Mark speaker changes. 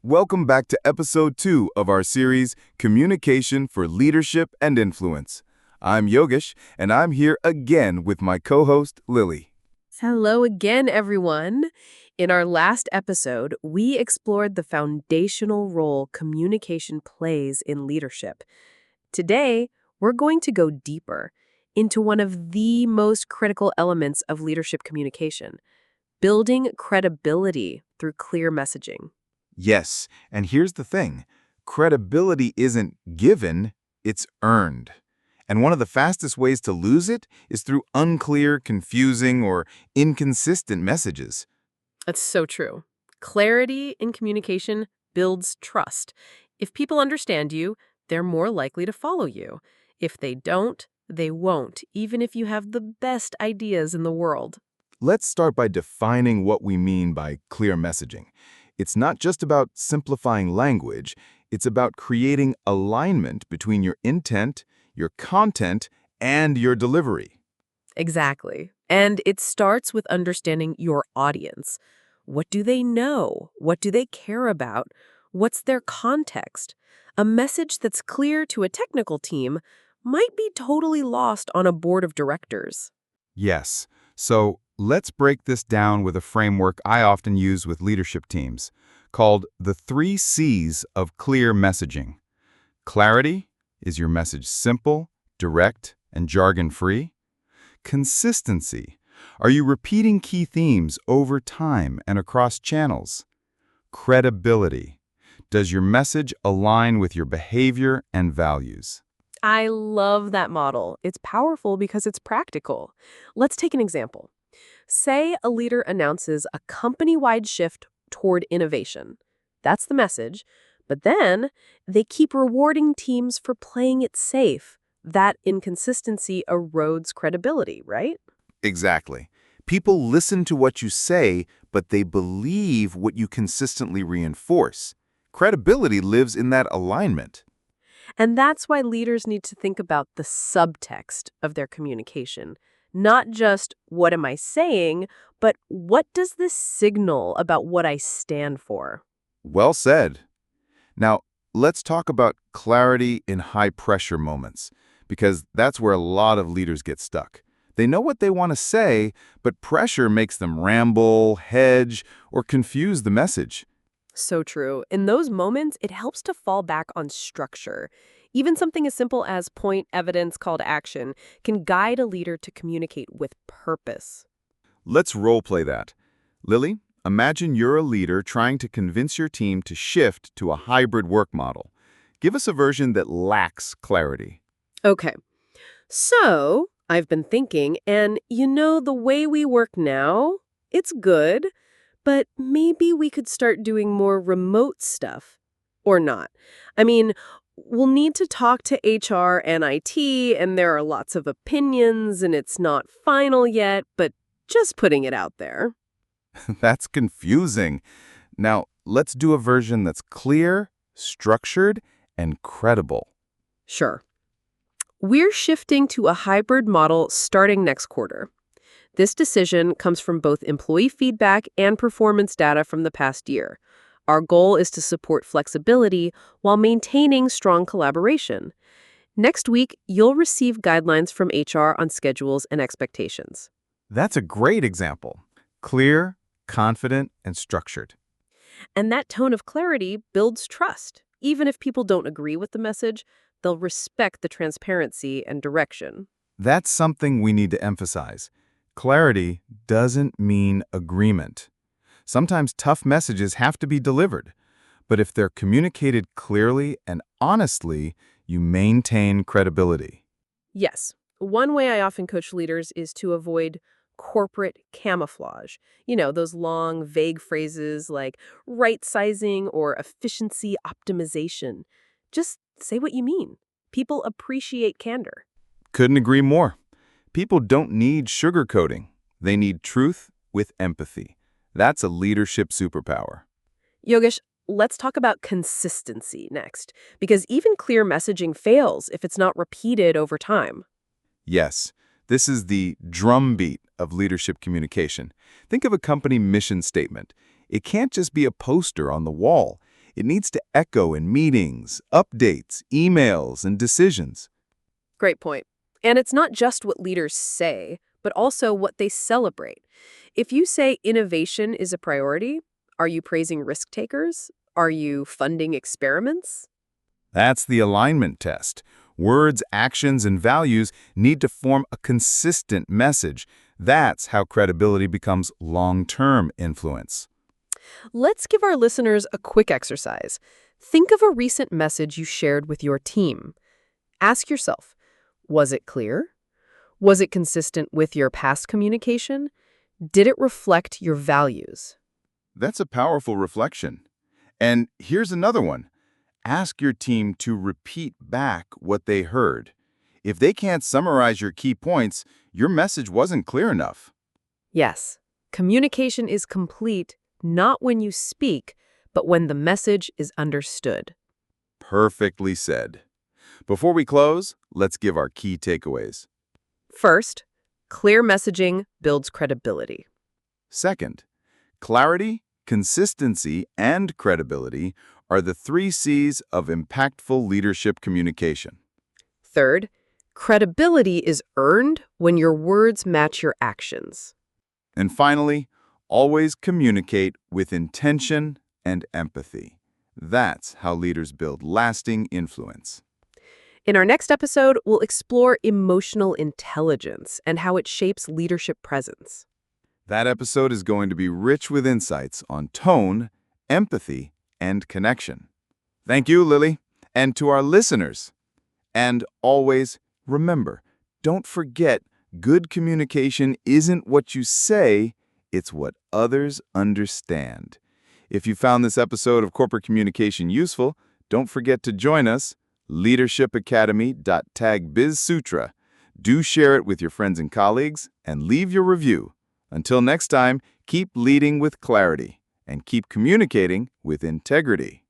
Speaker 1: Welcome back to episode 2 of our series, Communication for Leadership and Influence. I'm Yogesh, and I'm here again with my co-host, Lily.
Speaker 2: Hello again, everyone. In our last episode, we explored the foundational role communication plays in leadership. Today, we're going to go deeper into one of the most critical elements of leadership communication, building credibility through clear messaging.
Speaker 1: Yes, and here's the thing. Credibility isn't given, it's earned. And one of the fastest ways to lose it is through unclear, confusing, or inconsistent messages.
Speaker 2: That's so true. Clarity in communication builds trust. If people understand you, they're more likely to follow you. If they don't, they won't, even if you have the best ideas in the world.
Speaker 1: Let's start by defining what we mean by clear messaging. It's not just about simplifying language, it's about creating alignment between your intent, your content, and your delivery.
Speaker 2: Exactly. And it starts with understanding your audience. What do they know? What do they care about? What's their context? A message that's clear to a technical team might be totally lost on a board of directors.
Speaker 1: Yes, so let's break this down with a framework I often use with leadership teams, called the 3 C's of clear messaging. Clarity, is your message simple, direct, and jargon-free? Consistency, are you repeating key themes over time and across channels? Credibility, does your message align with your behavior and values?
Speaker 2: I love that model. It's powerful because it's practical. Let's take an example. Say a leader announces a company-wide shift toward innovation. That's the message. But then they keep rewarding teams for playing it safe. That inconsistency erodes credibility, right?
Speaker 1: Exactly. People listen to what you say, but they believe what you consistently reinforce. Credibility lives in that alignment.
Speaker 2: And that's why leaders need to think about the subtext of their communication. Not just, what am I saying, but what does this signal about what I stand for?
Speaker 1: Well said. Now, let's talk about clarity in high-pressure moments, because that's where a lot of leaders get stuck. They know what they want to say, but pressure makes them ramble, hedge, or confuse the message.
Speaker 2: So true. In those moments, it helps to fall back on structure. Even something as simple as point, evidence, call to action can guide a leader to communicate with purpose.
Speaker 1: Let's role-play that. Lily, imagine you're a leader trying to convince your team to shift to a hybrid work model. Give us a version that lacks clarity.
Speaker 2: Okay, so I've been thinking, and the way we work now, it's good, but maybe we could start doing more remote stuff. Or not. I mean, we'll need to talk to HR and IT, and there are lots of opinions, and it's not final yet, but just putting it out there.
Speaker 1: That's confusing. Now, let's do a version that's clear, structured, and credible.
Speaker 2: Sure. We're shifting to a hybrid model starting next quarter. This decision comes from both employee feedback and performance data from the past year. Our goal is to support flexibility while maintaining strong collaboration. Next week, you'll receive guidelines from HR on schedules and expectations.
Speaker 1: That's a great example. Clear, confident, and structured.
Speaker 2: And that tone of clarity builds trust. Even if people don't agree with the message, they'll respect the transparency and direction.
Speaker 1: That's something we need to emphasize. Clarity doesn't mean agreement. Sometimes tough messages have to be delivered, but if they're communicated clearly and honestly, you maintain credibility.
Speaker 2: Yes, one way I often coach leaders is to avoid corporate camouflage. Those long, vague phrases like right sizing or efficiency optimization. Just say what you mean. People appreciate candor.
Speaker 1: Couldn't agree more. People don't need sugarcoating. They need truth with empathy. That's a leadership superpower.
Speaker 2: Yogesh, let's talk about consistency next, because even clear messaging fails if it's not repeated over time.
Speaker 1: Yes, this is the drumbeat of leadership communication. Think of a company mission statement. It can't just be a poster on the wall. It needs to echo in meetings, updates, emails, and decisions.
Speaker 2: Great point. And it's not just what leaders say, but also what they celebrate. If you say innovation is a priority, are you praising risk takers? Are you funding experiments?
Speaker 1: That's the alignment test. Words, actions, and values need to form a consistent message. That's how credibility becomes long-term influence.
Speaker 2: Let's give our listeners a quick exercise. Think of a recent message you shared with your team. Ask yourself, was it clear? Was it consistent with your past communication? Did it reflect your values?
Speaker 1: That's a powerful reflection. And here's another one. Ask your team to repeat back what they heard. If they can't summarize your key points, your message wasn't clear enough.
Speaker 2: Yes, communication is complete not when you speak, but when the message is understood.
Speaker 1: Perfectly said. Before we close, let's give our key takeaways.
Speaker 2: First, clear messaging builds credibility.
Speaker 1: Second, clarity, consistency, and credibility are the 3 C's of impactful leadership communication.
Speaker 2: Third, credibility is earned when your words match your actions.
Speaker 1: And finally, always communicate with intention and empathy. That's how leaders build lasting influence.
Speaker 2: In our next episode, we'll explore emotional intelligence and how it shapes leadership presence.
Speaker 1: That episode is going to be rich with insights on tone, empathy, and connection. Thank you, Lily, and to our listeners. And always remember, don't forget, good communication isn't what you say, it's what others understand. If you found this episode of Corporate Communication useful, don't forget to join us, leadershipacademy.tag BIZZ Sutra. Do share it with your friends and colleagues, and leave your review. Until next time, keep leading with clarity and keep communicating with integrity.